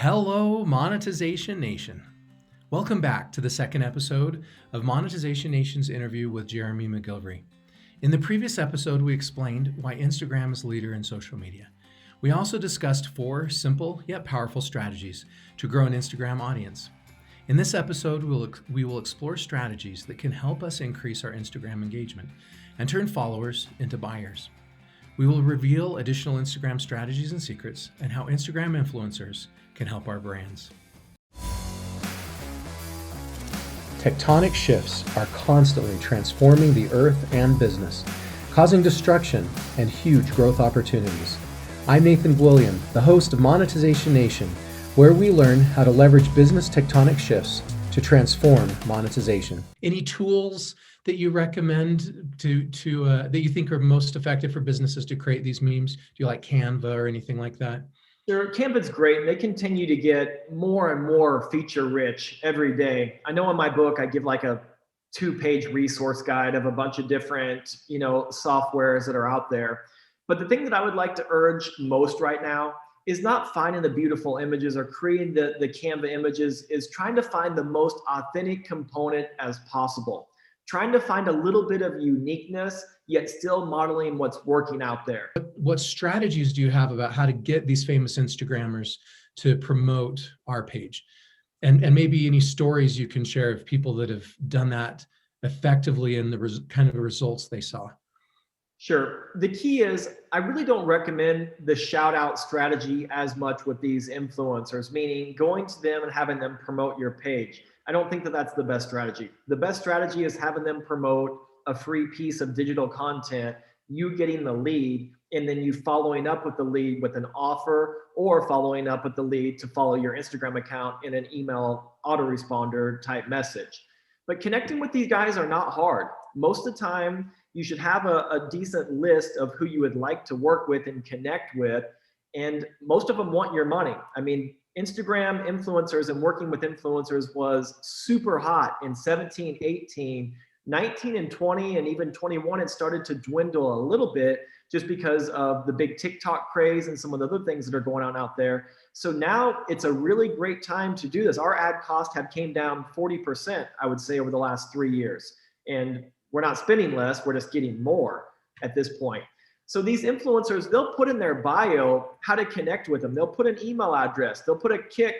Hello, Monetization Nation. Welcome back to the second episode of Monetization Nation's interview with Jeremy McGilvrey. In the previous episode, we explained why Instagram is the leader in social media. We also discussed 4 simple yet powerful strategies to grow an Instagram audience. In this episode, we will explore strategies that can help us increase our Instagram engagement and turn followers into buyers. We will reveal additional Instagram strategies and secrets and how Instagram influencers can help our brands. Tectonic shifts are constantly transforming the earth and business, causing destruction and huge growth opportunities. I'm Nathan William, the host of Monetization Nation, where we learn how to leverage business tectonic shifts to transform monetization. Any tools that you recommend that you think are most effective for businesses to create these memes? Do you like Canva or anything like that? Sure, Canva's great, and they continue to get more and more feature rich every day. I know in my book, I give like a 2-page resource guide of a bunch of different, softwares that are out there. But the thing that I would like to urge most right now is not finding the beautiful images or creating the Canva images, is trying to find the most authentic component as possible. Trying to find a little bit of uniqueness, yet still modeling what's working out there. What strategies do you have about how to get these famous Instagrammers to promote our page? And maybe any stories you can share of people that have done that effectively and the kind of results they saw? Sure. The key is I really don't recommend the shout out strategy as much with these influencers, meaning going to them and having them promote your page. I don't think that that's the best strategy. The best strategy is having them promote a free piece of digital content, you getting the lead, and then you following up with the lead with an offer, or following up with the lead to follow your Instagram account in an email autoresponder type message. But connecting with these guys are not hard. Most of the time, you should have a decent list of who you would like to work with and connect with. And most of them want your money. I mean, Instagram influencers and working with influencers was super hot in 17, 18, 19 and 20, and even 21, it started to dwindle a little bit just because of the big TikTok craze and some of the other things that are going on out there. So now it's a really great time to do this. Our ad cost have came down 40%, I would say, over the last 3 years. And we're not spending less, we're just getting more at this point. So these influencers, they'll put in their bio how to connect with them. They'll put an email address. They'll put a kick,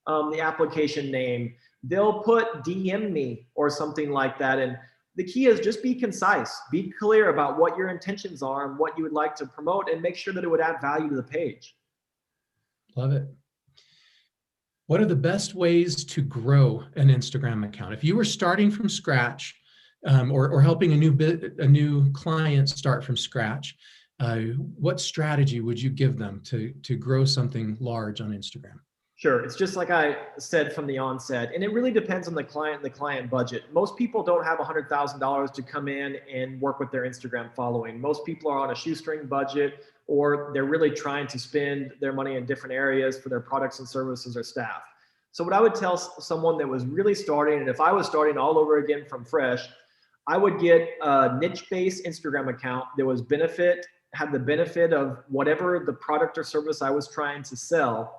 the application name. They'll put DM me or something like that. And the key is just be concise. Be clear about what your intentions are and what you would like to promote, and make sure that it would add value to the page. Love it. What are the best ways to grow an Instagram account? If you were starting from scratch, or helping a new client start from scratch, what strategy would you give them to grow something large on Instagram? Sure. It's just like I said from the onset, and it really depends on the client and the client budget. Most people don't have $100,000 to come in and work with their Instagram following. Most people are on a shoestring budget, or they're really trying to spend their money in different areas for their products and services or staff. So what I would tell someone that was really starting, and if I was starting all over again from fresh, I would get a niche-based Instagram account that was had the benefit of whatever the product or service I was trying to sell.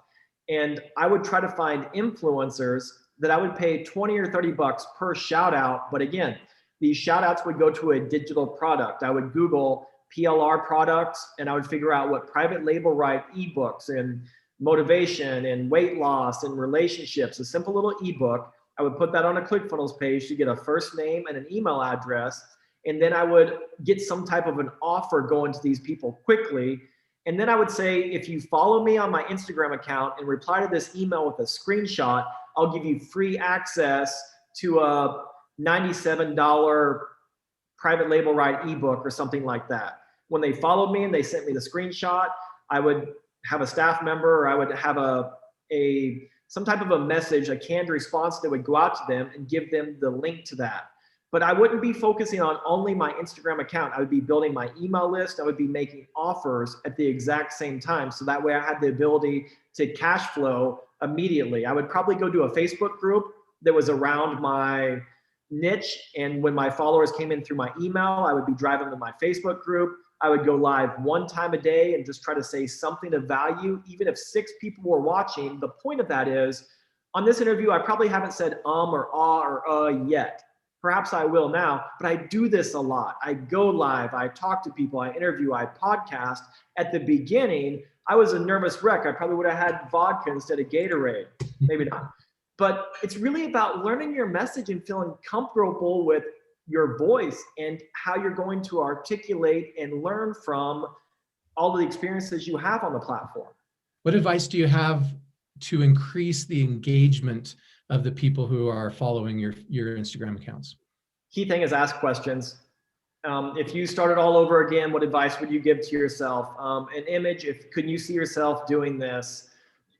And I would try to find influencers that I would pay 20 or 30 bucks per shout out. But again, these shout outs would go to a digital product. I would Google PLR products, and I would figure out what private label right ebooks and motivation and weight loss and relationships, a simple little ebook. I would put that on a ClickFunnels page to get a first name and an email address. And then I would get some type of an offer going to these people quickly. And then I would say, if you follow me on my Instagram account and reply to this email with a screenshot, I'll give you free access to a $97 private label right ebook or something like that. When they followed me and they sent me the screenshot, I would have a staff member, or I would have some type of a message, a canned response that would go out to them and give them the link to that. But I wouldn't be focusing on only my Instagram account. I would be building my email list. I would be making offers at the exact same time. So that way I had the ability to cash flow immediately. I would probably go to a Facebook group that was around my niche. And when my followers came in through my email, I would be driving to my Facebook group. I would go live one time a day and just try to say something of value. Even if 6 people were watching, the point of that is, on this interview, I probably haven't said or ah or yet. Perhaps I will now, but I do this a lot. I go live, I talk to people, I interview, I podcast. At the beginning, I was a nervous wreck. I probably would have had vodka instead of Gatorade. Maybe not. But it's really about learning your message and feeling comfortable with your voice and how you're going to articulate and learn from all the experiences you have on the platform. What advice do you have to increase the engagement of the people who are following your Instagram accounts? Key thing is ask questions. If you started all over again, what advice would you give to yourself? An image, could you see yourself doing this?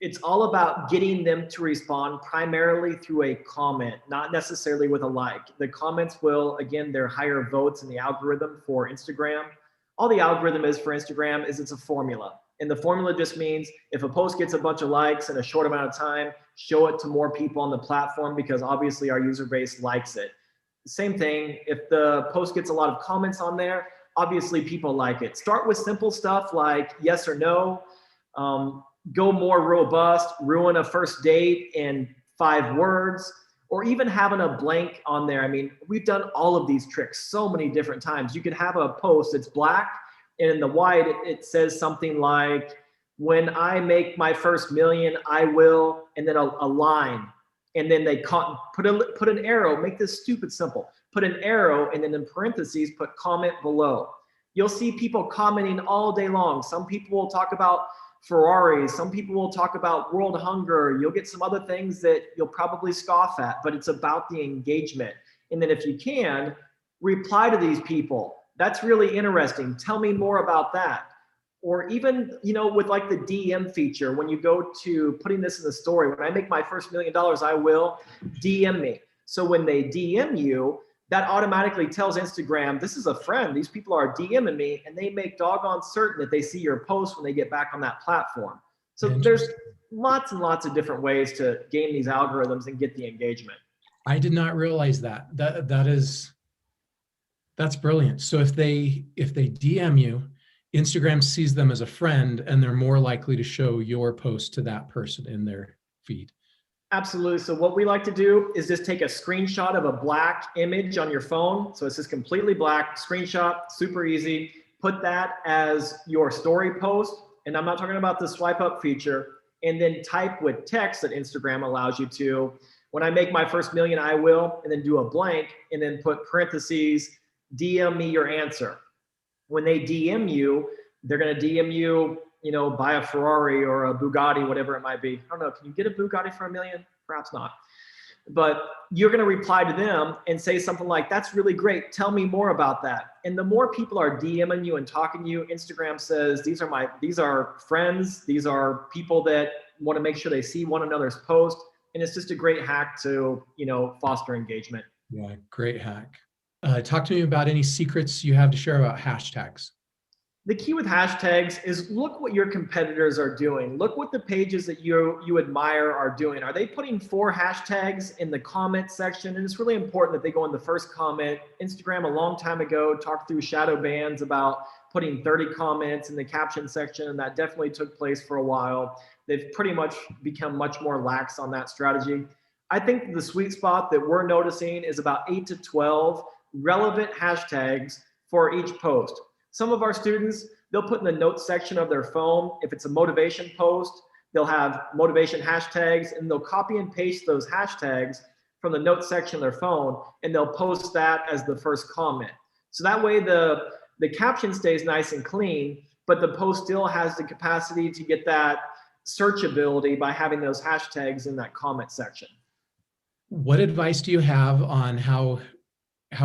It's all about getting them to respond primarily through a comment, not necessarily with a like. The comments will, again, they're higher votes in the algorithm for Instagram. All the algorithm is for Instagram is it's a formula. And the formula just means if a post gets a bunch of likes in a short amount of time, show it to more people on the platform because obviously our user base likes it. Same thing, if the post gets a lot of comments on there, obviously people like it. Start with simple stuff like yes or no. Go more robust, ruin a first date in 5 words, or even having a blank on there. I mean, we've done all of these tricks so many different times. You could have a post that's black, and in the white, it says something like, when I make my first million, I will, and then a line. And then they put an arrow, make this stupid simple. Put an arrow, and then in parentheses, put comment below. You'll see people commenting all day long. Some people will talk about Ferraris. Some people will talk about world hunger. You'll get some other things that you'll probably scoff at, but it's about the engagement. And then if you can, reply to these people. That's really interesting. Tell me more about that. Or even, with like the DM feature, when you go to putting this in the story, when I make my first $1 million, I will DM me. So when they DM you, that automatically tells Instagram, this is a friend. These people are DMing me, and they make doggone certain that they see your post when they get back on that platform. So there's lots and lots of different ways to game these algorithms and get the engagement. I did not realize that. That's brilliant. So if they DM you, Instagram sees them as a friend, and they're more likely to show your post to that person in their feed. Absolutely. So what we like to do is just take a screenshot of a black image on your phone. So it's just completely black, screenshot, super easy. Put that as your story post. And I'm not talking about the swipe up feature. And then type with text that Instagram allows you to. When I make my first $1 million, I will, and then do a blank, and then put parentheses, DM me your answer. When they DM you, they're going to DM you, buy a Ferrari or a Bugatti, whatever it might be. I don't know. Can you get a Bugatti for $1 million? Perhaps not. But you're going to reply to them and say something like, that's really great. Tell me more about that. And the more people are DMing you and talking to you, Instagram says, these are friends. These are people that want to make sure they see one another's post. And it's just a great hack to, foster engagement. Yeah, great hack. Talk to me about any secrets you have to share about hashtags. The key with hashtags is look what your competitors are doing. Look what the pages that you admire are doing. Are they putting 4 hashtags in the comment section? And it's really important that they go in the first comment. Instagram a long time ago talked through shadow bans about putting 30 comments in the caption section, and that definitely took place for a while. They've pretty much become much more lax on that strategy. I think the sweet spot that we're noticing is about 8 to 12 relevant hashtags for each post. Some of our students, they'll put in the notes section of their phone, if it's a motivation post, they'll have motivation hashtags, and they'll copy and paste those hashtags from the notes section of their phone, and they'll post that as the first comment. So that way the caption stays nice and clean, but the post still has the capacity to get that searchability by having those hashtags in that comment section. What advice do you have on how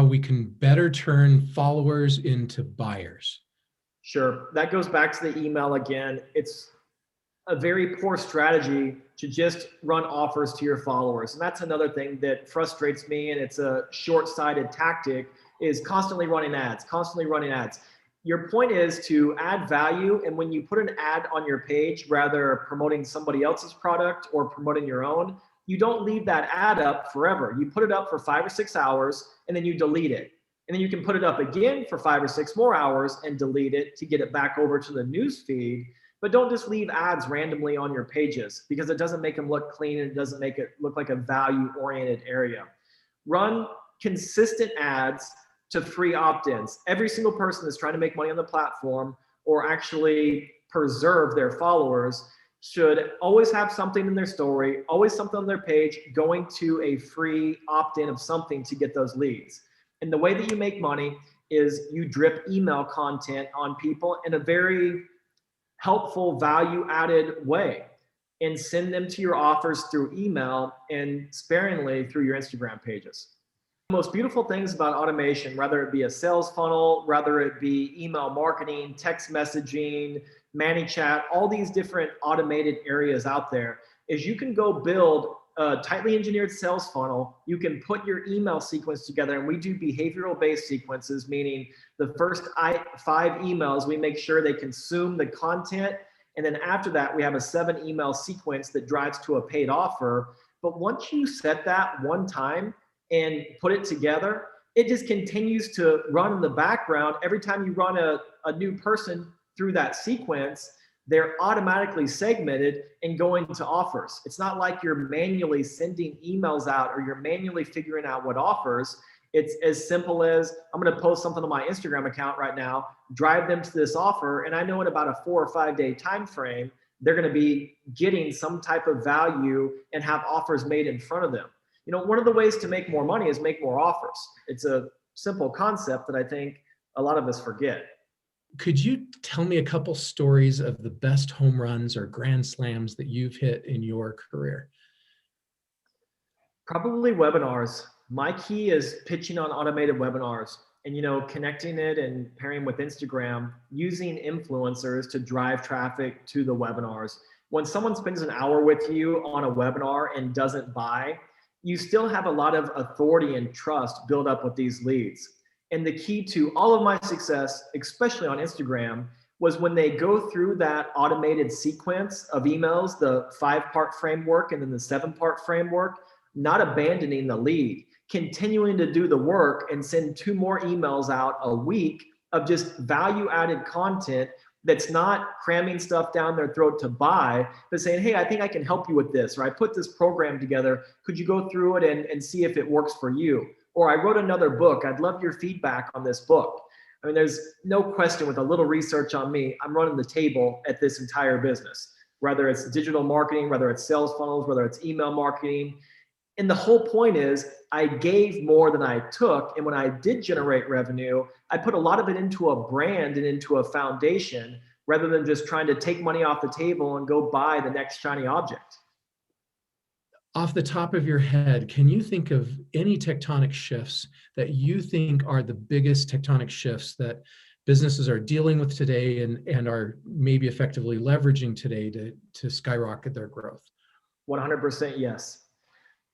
we can better turn followers into buyers? Sure. That goes back to the email again. It's a very poor strategy to just run offers to your followers. And that's another thing that frustrates me, and it's a short-sighted tactic, is constantly running ads. Your point is to add value, and when you put an ad on your page, rather promoting somebody else's product or promoting your own, you don't leave that ad up forever. You put it up for 5 or 6 hours, and then you delete it. And then you can put it up again for 5 or 6 more hours and delete it to get it back over to the news feed. But don't just leave ads randomly on your pages, because it doesn't make them look clean and it doesn't make it look like a value-oriented area. Run consistent ads to free opt-ins. Every single person that's trying to make money on the platform or actually preserve their followers should always have something in their story, always something on their page, going to a free opt-in of something to get those leads. And the way that you make money is you drip email content on people in a very helpful, value-added way, and send them to your offers through email and sparingly through your Instagram pages. The most beautiful things about automation, whether it be a sales funnel, whether it be email marketing, text messaging, ManyChat, all these different automated areas out there, is you can go build a tightly engineered sales funnel. You can put your email sequence together, and we do behavioral based sequences, meaning the first 5 emails, we make sure they consume the content. And then after that, we have a 7 email sequence that drives to a paid offer. But once you set that one time and put it together, it just continues to run in the background. Every time you run a new person through that sequence, they're automatically segmented and going to offers. It's not like you're manually sending emails out or you're manually figuring out what offers. It's as simple as, I'm going to post something on my Instagram account right now, drive them to this offer, and I know in about a 4 or 5 day time frame, they're going to be getting some type of value and have offers made in front of them. You know, one of the ways to make more money is make more offers. It's a simple concept that I think a lot of us forget. Could you tell me a couple stories of the best home runs or grand slams that you've hit in your career? Probably webinars. My key is pitching on automated webinars and, you know, connecting it and pairing with Instagram, using influencers to drive traffic to the webinars. When someone spends an hour with you on a webinar and doesn't buy, you still have a lot of authority and trust built up with these leads. And the key to all of my success, especially on Instagram, was when they go through that automated sequence of emails, the 5-part framework and then the 7-part framework, not abandoning the lead, continuing to do the work and send 2 more emails out a week of just value-added content that's not cramming stuff down their throat to buy, but saying, hey, I think I can help you with this, or I put this program together. Could you go through it and see if it works for you? Or I wrote another book. I'd love your feedback on this book. I mean, there's no question, with a little research on me, I'm running the table at this entire business, whether it's digital marketing, whether it's sales funnels, whether it's email marketing. And the whole point is I gave more than I took. And when I did generate revenue, I put a lot of it into a brand and into a foundation, rather than just trying to take money off the table and go buy the next shiny object. Off the top of your head, can you think of any tectonic shifts that you think are the biggest tectonic shifts that businesses are dealing with today and are maybe effectively leveraging today to skyrocket their growth? 100% yes.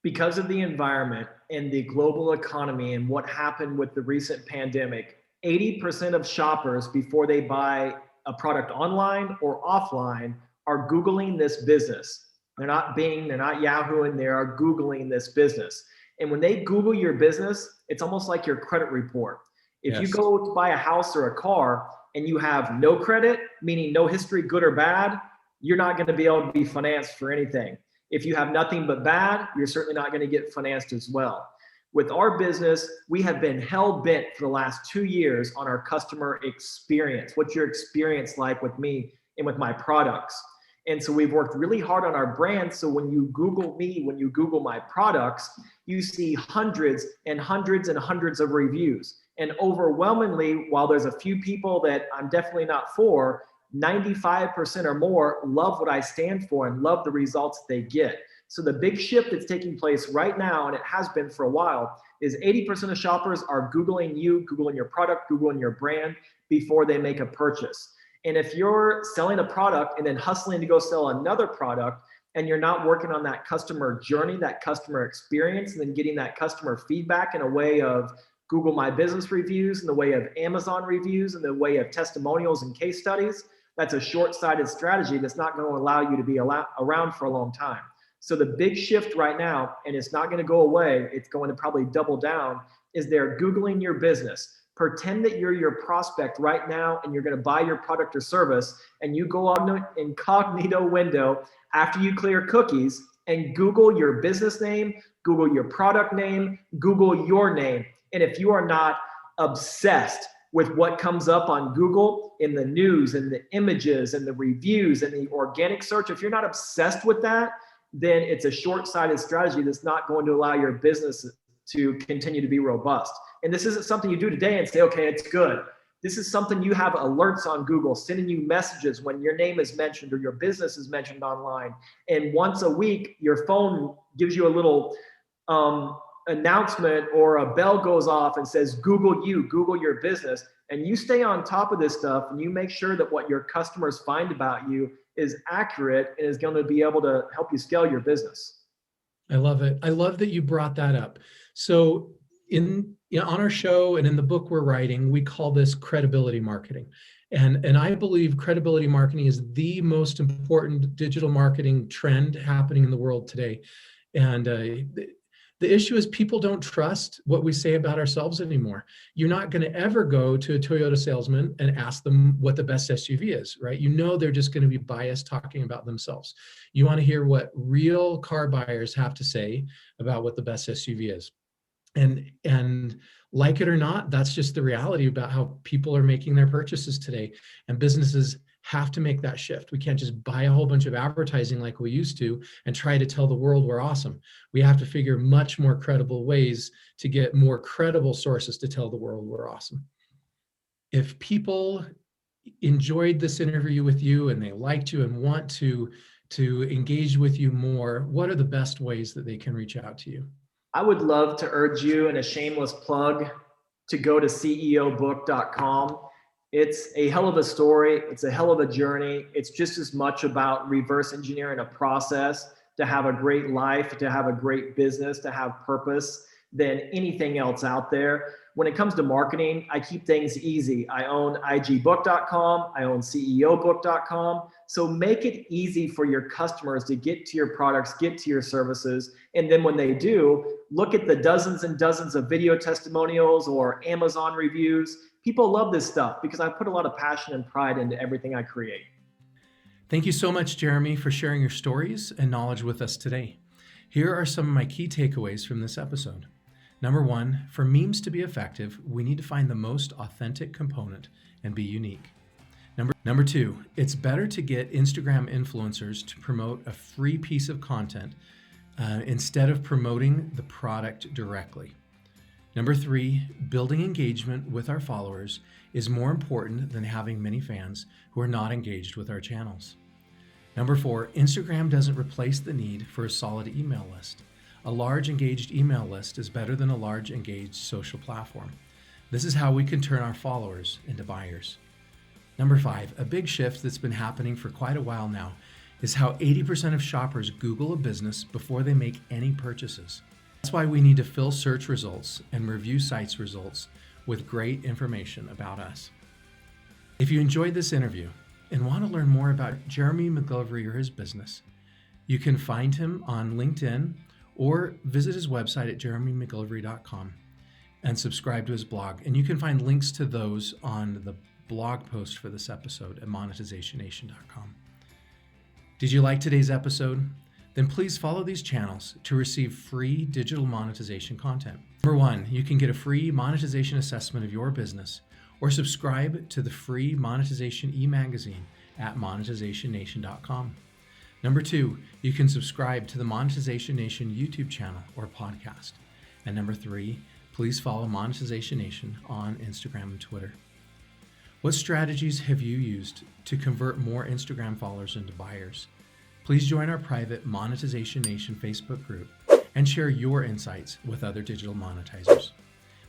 Because of the environment and the global economy and what happened with the recent pandemic, 80% of shoppers, before they buy a product online or offline, are Googling this business. They're not Bing, they're not Yahooing, they are Googling this business. And when they Google your business, it's almost like your credit report. If you go to buy a house or a car and you have no credit, meaning no history, good or bad, you're not going to be able to be financed for anything. If you have nothing but bad, you're certainly not going to get financed as well. With our business, we have been hell bent for the last 2 years on our customer experience. What's your experience like with me and with my products? And so we've worked really hard on our brand. So when you Google me, when you Google my products, you see hundreds and hundreds and hundreds of reviews. And overwhelmingly, while there's a few people that I'm definitely not for, 95% or more love what I stand for and love the results they get. So the big shift that's taking place right now, and it has been for a while, is 80% of shoppers are Googling you, Googling your product, Googling your brand before they make a purchase. And if you're selling a product and then hustling to go sell another product, and you're not working on that customer journey, that customer experience, and then getting that customer feedback in a way of Google My Business reviews, in the way of Amazon reviews, in the way of testimonials and case studies, that's a short-sighted strategy that's not going to allow you to be around for a long time. So the big shift right now, and it's not going to go away, it's going to probably double down, is they're Googling your business. Pretend that you're your prospect right now and you're going to buy your product or service, and you go on an incognito window after you clear cookies and Google your business name, Google your product name, Google your name. And if you are not obsessed with what comes up on Google in the news and the images and the reviews and the organic search, if you're not obsessed with that, then it's a short-sighted strategy that's not going to allow your business to continue to be robust. And this isn't something you do today and say, okay, it's good. This is something you have alerts on Google sending you messages when your name is mentioned or your business is mentioned online. And once a week, your phone gives you a little announcement, or a bell goes off and says, Google you, Google your business. And you stay on top of this stuff and you make sure that what your customers find about you is accurate and is going to be able to help you scale your business. I love it. I love that you brought that up. So on our show and in the book we're writing, we call this credibility marketing. And I believe credibility marketing is the most important digital marketing trend happening in the world today. And the issue is people don't trust what we say about ourselves anymore. You're not going to ever go to a Toyota salesman and ask them what the best SUV is, right? You know they're just going to be biased talking about themselves. You want to hear what real car buyers have to say about what the best SUV is. And like it or not, that's just the reality about how people are making their purchases today. And businesses have to make that shift. We can't just buy a whole bunch of advertising like we used to and try to tell the world we're awesome. We have to figure much more credible ways to get more credible sources to tell the world we're awesome. If people enjoyed this interview with you and they liked you and want to engage with you more, what are the best ways that they can reach out to you? I would love to urge you, in a shameless plug, to go to ceobook.com. It's a hell of a story. It's a hell of a journey. It's just as much about reverse engineering a process to have a great life, to have a great business, to have purpose than anything else out there. When it comes to marketing, I keep things easy. I own igbook.com. I own ceobook.com. So make it easy for your customers to get to your products, get to your services. And then when they do, look at the dozens and dozens of video testimonials or Amazon reviews. People love this stuff because I put a lot of passion and pride into everything I create. Thank you so much, Jeremy, for sharing your stories and knowledge with us today. Here are some of my key takeaways from this episode. Number one, for memes to be effective, we need to find the most authentic component and be unique. Number two, it's better to get Instagram influencers to promote a free piece of content instead of promoting the product directly. Number three, building engagement with our followers is more important than having many fans who are not engaged with our channels. Number four, Instagram doesn't replace the need for a solid email list. A large engaged email list is better than a large engaged social platform. This is how we can turn our followers into buyers. Number five, a big shift that's been happening for quite a while now is how 80% of shoppers Google a business before they make any purchases. That's why we need to fill search results and review sites results with great information about us. If you enjoyed this interview and want to learn more about Jeremy McGilvrey or his business, you can find him on LinkedIn or visit his website at jeremymcgilvrey.com and subscribe to his blog. And you can find links to those on the blog post for this episode at monetizationnation.com. Did you like today's episode? Then please follow these channels to receive free digital monetization content. Number one, you can get a free monetization assessment of your business or subscribe to the free monetization e-magazine at monetizationnation.com. Number two, you can subscribe to the Monetization Nation YouTube channel or podcast. And number three, please follow Monetization Nation on Instagram and Twitter. What strategies have you used to convert more Instagram followers into buyers? Please join our private Monetization Nation Facebook group and share your insights with other digital monetizers.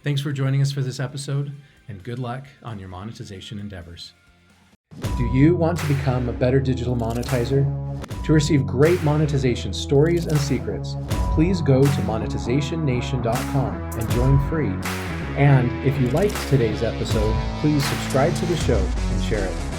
Thanks for joining us for this episode, and good luck on your monetization endeavors. Do you want to become a better digital monetizer? To receive great monetization stories and secrets, please go to monetizationnation.com and join free. And if you liked today's episode, please subscribe to the show and share it.